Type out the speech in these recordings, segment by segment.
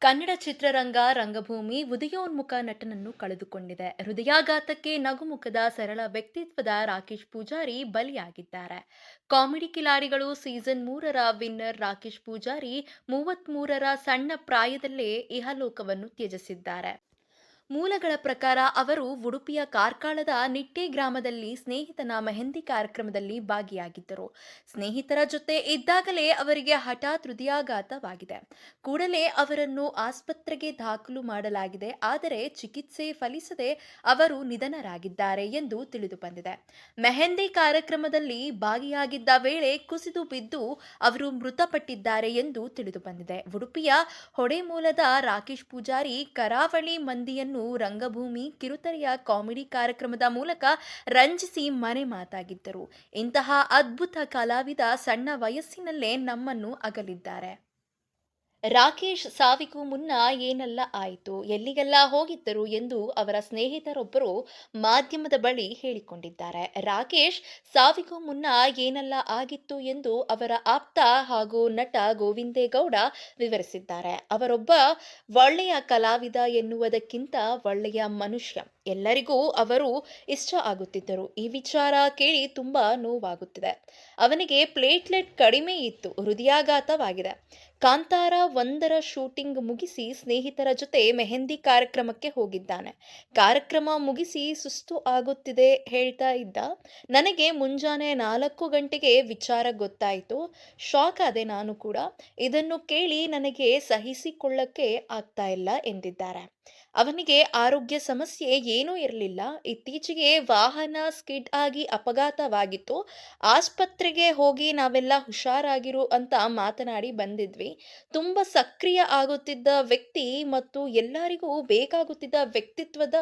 ಕನ್ನಡ ಚಿತ್ರರಂಗ ರಂಗಭೂಮಿ ಉದಯೋನ್ಮುಖ ನಟನನ್ನು ಕಳೆದುಕೊಂಡಿದೆ. ಹೃದಯಾಘಾತಕ್ಕೆ ನಗುಮುಖದ ಸರಳ ವ್ಯಕ್ತಿತ್ವದ ರಾಕೇಶ್ ಪೂಜಾರಿ ಬಲಿಯಾಗಿದ್ದಾರೆ. ಕಾಮಿಡಿ ಕಿಲಾಡಿಗಳು ಸೀಸನ್ 3ರ ವಿನ್ನರ್ ರಾಕೇಶ್ ಪೂಜಾರಿ 33ರ ಸಣ್ಣ ಪ್ರಾಯದಲ್ಲೇ ಇಹಲೋಕವನ್ನು ತ್ಯಜಿಸಿದ್ದಾರೆ. ಮೂಲಗಳ ಪ್ರಕಾರ ಅವರು ಉಡುಪಿಯ ಕಾರ್ಕಳದ ನಿಟ್ಟೆ ಗ್ರಾಮದಲ್ಲಿ ಸ್ನೇಹಿತನ ಮೆಹಂದಿ ಕಾರ್ಯಕ್ರಮದಲ್ಲಿ ಭಾಗಿಯಾಗಿದ್ದರು. ಸ್ನೇಹಿತರ ಜೊತೆ ಇದ್ದಾಗಲೇ ಅವರಿಗೆ ಹಠಾತ್ ಹೃದಯಾಘಾತವಾಗಿದೆ. ಕೂಡಲೇ ಅವರನ್ನು ಆಸ್ಪತ್ರೆಗೆ ದಾಖಲು ಮಾಡಲಾಗಿದೆ. ಆದರೆ ಚಿಕಿತ್ಸೆ ಫಲಿಸದೆ ಅವರು ನಿಧನರಾಗಿದ್ದಾರೆ ಎಂದು ತಿಳಿದು ಬಂದಿದೆ. ಮೆಹಂದಿ ಕಾರ್ಯಕ್ರಮದಲ್ಲಿ ಭಾಗಿಯಾಗಿದ್ದ ವೇಳೆ ಕುಸಿದು ಬಿದ್ದು ಅವರು ಮೃತಪಟ್ಟಿದ್ದಾರೆ ಎಂದು ತಿಳಿದು ಬಂದಿದೆ. ಉಡುಪಿಯ ಹೊಡೆಮೂಲದ ರಾಕೇಶ್ ಪೂಜಾರಿ ಕರಾವಳಿ ಮಂದಿಯನ್ನು ರಂಗಭೂಮಿ ಕಿರುತೆರೆಯ ಕಾಮಿಡಿ ಕಾರ್ಯಕ್ರಮದ ಮೂಲಕ ರಂಜಿಸಿ ಮನೆ ಮಾತಾಗಿದ್ದರು. ಇಂತಹ ಅದ್ಭುತ ಕಲಾವಿದ ಸಣ್ಣ ವಯಸ್ಸಿನಲ್ಲೇ ನಮ್ಮನ್ನು ಅಗಲಿದ್ದಾರೆ. ರಾಕೇಶ್ ಸಾವಿಗೂ ಮುನ್ನ ಏನೆಲ್ಲ ಆಯಿತು, ಎಲ್ಲಿಗೆಲ್ಲ ಹೋಗಿದ್ದರು ಎಂದು ಅವರ ಸ್ನೇಹಿತರೊಬ್ಬರು ಮಾಧ್ಯಮದ ಬಳಿ ಹೇಳಿಕೊಂಡಿದ್ದಾರೆ. ರಾಕೇಶ್ ಸಾವಿಗೂ ಮುನ್ನ ಏನೆಲ್ಲ ಆಗಿತ್ತು ಎಂದು ಅವರ ಆಪ್ತ ಹಾಗೂ ನಟ ಗೋವಿಂದೇಗೌಡ ವಿವರಿಸಿದ್ದಾರೆ. ಅವರೊಬ್ಬ ಒಳ್ಳೆಯ ಕಲಾವಿದ ಎನ್ನುವುದಕ್ಕಿಂತ ಒಳ್ಳೆಯ ಮನುಷ್ಯ. ಎಲ್ಲರಿಗೂ ಅವರು ಇಷ್ಟ ಆಗುತ್ತಿದ್ದರು. ಈ ವಿಚಾರ ಕೇಳಿ ತುಂಬಾ ನೋವಾಗುತ್ತಿದೆ. ಅವನಿಗೆ ಪ್ಲೇಟ್ಲೆಟ್ ಕಡಿಮೆ ಇತ್ತು, ಹೃದಯಾಘಾತವಾಗಿದೆ. ಕಾಂತಾರ 1ರ ಶೂಟಿಂಗ್ ಮುಗಿಸಿ ಸ್ನೇಹಿತರ ಜೊತೆ ಮೆಹಂದಿ ಕಾರ್ಯಕ್ರಮಕ್ಕೆ ಹೋಗಿದ್ದಾನೆ. ಕಾರ್ಯಕ್ರಮ ಮುಗಿಸಿ ಸುಸ್ತು ಆಗುತ್ತಿದೆ ಹೇಳ್ತಾ ಇದ್ದ. ನನಗೆ ಮುಂಜಾನೆ 4 ಗಂಟೆಗೆ ವಿಚಾರ ಗೊತ್ತಾಯಿತು. ಶಾಕ್ ಆದೆ ನಾನು ಕೂಡ. ಇದನ್ನು ಕೇಳಿ ನನಗೆ ಸಹಿಸಿಕೊಳ್ಳಕ್ಕೆ ಆಗ್ತಾ ಇಲ್ಲ ಎಂದಿದ್ದಾರೆ. ಅವನಿಗೆ ಆರೋಗ್ಯ ಸಮಸ್ಯೆ ಏನೂ ಇರಲಿಲ್ಲ. ಇತ್ತೀಚೆಗೆ ವಾಹನ ಸ್ಕಿಡ್ ಆಗಿ ಅಪಘಾತವಾಗಿತ್ತು. ಆಸ್ಪತ್ರೆಗೆ ಹೋಗಿ ನಾವೆಲ್ಲ ಹುಷಾರಾಗಿರು ಅಂತ ಮಾತನಾಡಿ ಬಂದಿದ್ವಿ. ತುಂಬಾ ಸಕ್ರಿಯ ಆಗುತ್ತಿದ್ದ ವ್ಯಕ್ತಿ ಮತ್ತು ಎಲ್ಲರಿಗೂ ಬೇಕಾಗುತ್ತಿದ್ದ ವ್ಯಕ್ತಿತ್ವದ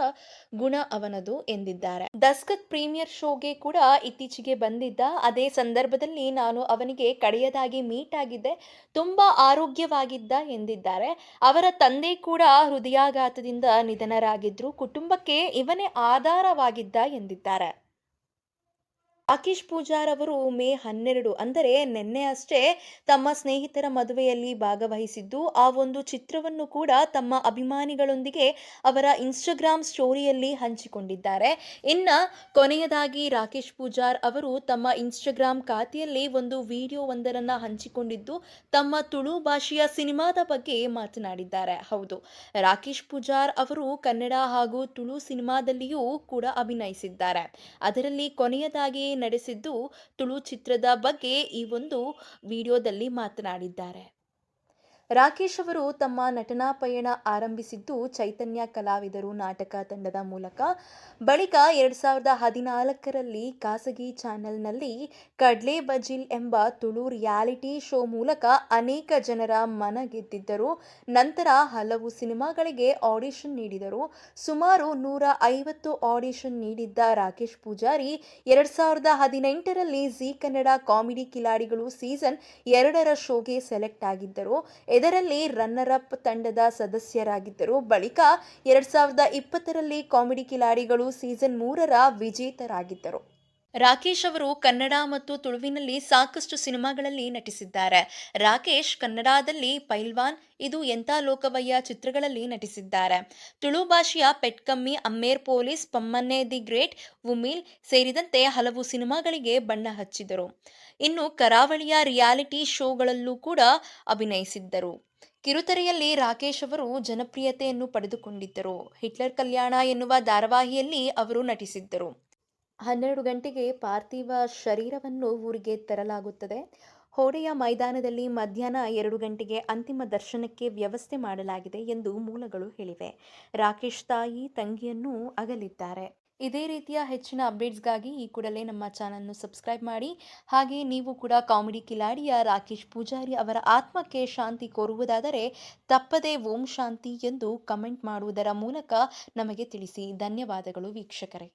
ಗುಣ ಅವನದು ಎಂದಿದ್ದಾರೆ. ದಸ್ಕತ್ ಪ್ರೀಮಿಯರ್ ಶೋಗೆ ಕೂಡ ಇತ್ತೀಚೆಗೆ ಬಂದಿದ್ದ. ಅದೇ ಸಂದರ್ಭದಲ್ಲಿ ನಾನು ಅವನಿಗೆ ಕಡೆಯದಾಗಿ ಮೀಟ್ ಆಗಿದ್ದೆ. ತುಂಬಾ ಆರೋಗ್ಯವಾಗಿದ್ದ ಎಂದಿದ್ದಾರೆ. ಅವರ ತಂದೆ ಕೂಡ ಹೃದಯಾಘಾತದಿಂದ ನಿಧನರಾಗಿದ್ರು. ಕುಟುಂಬಕ್ಕೆ ಇವನೇ ಆಧಾರವಾಗಿದ್ದ ಎಂದಿದ್ದಾರೆ. ರಾಕೇಶ್ ಪೂಜಾರ್ ಅವರು ಮೇ 12 ಅಂದರೆ ನಿನ್ನೆ ಅಷ್ಟೇ ತಮ್ಮ ಸ್ನೇಹಿತರ ಮದುವೆಯಲ್ಲಿ ಭಾಗವಹಿಸಿದ್ದು, ಆ ಒಂದು ಚಿತ್ರವನ್ನು ಕೂಡ ತಮ್ಮ ಅಭಿಮಾನಿಗಳೊಂದಿಗೆ ಅವರ ಇನ್ಸ್ಟಾಗ್ರಾಮ್ ಸ್ಟೋರಿಯಲ್ಲಿ ಹಂಚಿಕೊಂಡಿದ್ದಾರೆ. ಇನ್ನು ಕೊನೆಯದಾಗಿ ರಾಕೇಶ್ ಪೂಜಾರ್ ಅವರು ತಮ್ಮ ಇನ್ಸ್ಟಾಗ್ರಾಮ್ ಖಾತೆಯಲ್ಲಿ ಒಂದು ವಿಡಿಯೋ ಒಂದರನ್ನು ಹಂಚಿಕೊಂಡಿದ್ದು ತಮ್ಮ ತುಳು ಭಾಷೆಯ ಸಿನಿಮಾದ ಬಗ್ಗೆ ಮಾತನಾಡಿದ್ದಾರೆ. ಹೌದು, ರಾಕೇಶ್ ಪೂಜಾರ್ ಅವರು ಕನ್ನಡ ಹಾಗೂ ತುಳು ಸಿನಿಮಾದಲ್ಲಿಯೂ ಕೂಡ ಅಭಿನಯಿಸಿದ್ದಾರೆ. ಅದರಲ್ಲಿ ಕೊನೆಯದಾಗಿ ನಡೆಸಿದ್ದು ತುಳು ಚಿತ್ರದ ಬಗ್ಗೆ ಈ ಒಂದು ವಿಡಿಯೋದಲ್ಲಿ ಮಾತನಾಡಿದ್ದಾರೆ. ರಾಕೇಶ್ ಅವರು ತಮ್ಮ ನಟನಾ ಪಯಣ ಆರಂಭಿಸಿದ್ದು ಚೈತನ್ಯ ಕಲಾವಿದರು ನಾಟಕ ತಂಡದ ಮೂಲಕ. ಬಳಿಕ 2014ರಲ್ಲಿ ಖಾಸಗಿ ಚಾನೆಲ್ನಲ್ಲಿ ಕಡ್ಲೆ ಬಜಿಲ್ ಎಂಬ ತುಳು ರಿಯಾಲಿಟಿ ಶೋ ಮೂಲಕ ಅನೇಕ ಜನರ ಮನ ಗೆದ್ದಿದ್ದರು. ನಂತರ ಹಲವು ಸಿನಿಮಾಗಳಿಗೆ ಆಡಿಷನ್ ನೀಡಿದರು. ಸುಮಾರು 150 ಆಡಿಷನ್ ನೀಡಿದ್ದ ರಾಕೇಶ್ ಪೂಜಾರಿ 2018ರಲ್ಲಿ ಜೀ ಕನ್ನಡ ಕಾಮಿಡಿ ಕಿಲಾಡಿಗಳು ಸೀಸನ್ 2ರ ಶೋಗೆ ಸೆಲೆಕ್ಟ್ ಆಗಿದ್ದರು. ಇದರಲ್ಲಿ ರನ್ನರ್ ಅಪ್ ತಂಡದ ಸದಸ್ಯರಾಗಿದ್ದರು. ಬಳಿಕ 2020ರಲ್ಲಿ ಕಾಮಿಡಿ ಕಿಲಾಡಿಗಳು ಸೀಸನ್ 3ರ ವಿಜೇತರಾಗಿದ್ದರು. ರಾಕೇಶ್ ಅವರು ಕನ್ನಡ ಮತ್ತು ತುಳುವಿನಲ್ಲಿ ಸಾಕಷ್ಟು ಸಿನಿಮಾಗಳಲ್ಲಿ ನಟಿಸಿದ್ದಾರೆ. ರಾಕೇಶ್ ಕನ್ನಡದಲ್ಲಿ ಪೈಲ್ವಾನ್, ಇದು ಎಂಥ ಲೋಕವಯ್ಯ ಚಿತ್ರಗಳಲ್ಲಿ ನಟಿಸಿದ್ದಾರೆ. ತುಳು ಭಾಷೆಯ ಪೆಟ್ಕಮ್ಮಿ, ಅಮ್ಮೇರ್ ಪೊಲೀಸ್, ಪಮ್ಮನ್ನೆ ದಿ ಗ್ರೇಟ್, ಉಮಿಲ್ ಸೇರಿದಂತೆ ಹಲವು ಸಿನಿಮಾಗಳಿಗೆ ಬಣ್ಣ ಹಚ್ಚಿದರು. ಇನ್ನು ಕರಾವಳಿಯ ರಿಯಾಲಿಟಿ ಶೋಗಳಲ್ಲೂ ಕೂಡ ಅಭಿನಯಿಸಿದ್ದರು. ಕಿರುತೆರೆಯಲ್ಲಿ ರಾಕೇಶ್ ಅವರು ಜನಪ್ರಿಯತೆಯನ್ನು ಪಡೆದುಕೊಂಡಿದ್ದರು. ಹಿಟ್ಲರ್ ಕಲ್ಯಾಣ ಎನ್ನುವ ಧಾರಾವಾಹಿಯಲ್ಲಿ ಅವರು ನಟಿಸಿದ್ದರು. 12 ಗಂಟೆಗೆ ಪಾರ್ಥಿವ ಶರೀರವನ್ನು ಊರಿಗೆ ತರಲಾಗುತ್ತದೆ. ಹೋಡೆಯ ಮೈದಾನದಲ್ಲಿ ಮಧ್ಯಾಹ್ನ 2 ಗಂಟೆಗೆ ಅಂತಿಮ ದರ್ಶನಕ್ಕೆ ವ್ಯವಸ್ಥೆ ಮಾಡಲಾಗಿದೆ ಎಂದು ಮೂಲಗಳು ಹೇಳಿವೆ. ರಾಕೇಶ್ ತಾಯಿ, ತಂಗಿಯನ್ನು ಅಗಲಿದ್ದಾರೆ. ಇದೇ ರೀತಿಯ ಹೆಚ್ಚಿನ ಅಪ್ಡೇಟ್ಸ್ಗಾಗಿ ಈ ಕೂಡಲೇ ನಮ್ಮ ಚಾನಲ್ನ ಸಬ್ಸ್ಕ್ರೈಬ್ ಮಾಡಿ. ಹಾಗೆ ನೀವು ಕೂಡ ಕಾಮಿಡಿ ಕಿಲಾಡಿಯ ರಾಕೇಶ್ ಪೂಜಾರಿ ಅವರ ಆತ್ಮಕ್ಕೆ ಶಾಂತಿ ಕೋರುವುದಾದರೆ ತಪ್ಪದೇ ಓಂ ಶಾಂತಿ ಎಂದು ಕಮೆಂಟ್ ಮಾಡುವುದರ ಮೂಲಕ ನಮಗೆ ತಿಳಿಸಿ. ಧನ್ಯವಾದಗಳು ವೀಕ್ಷಕರೇ.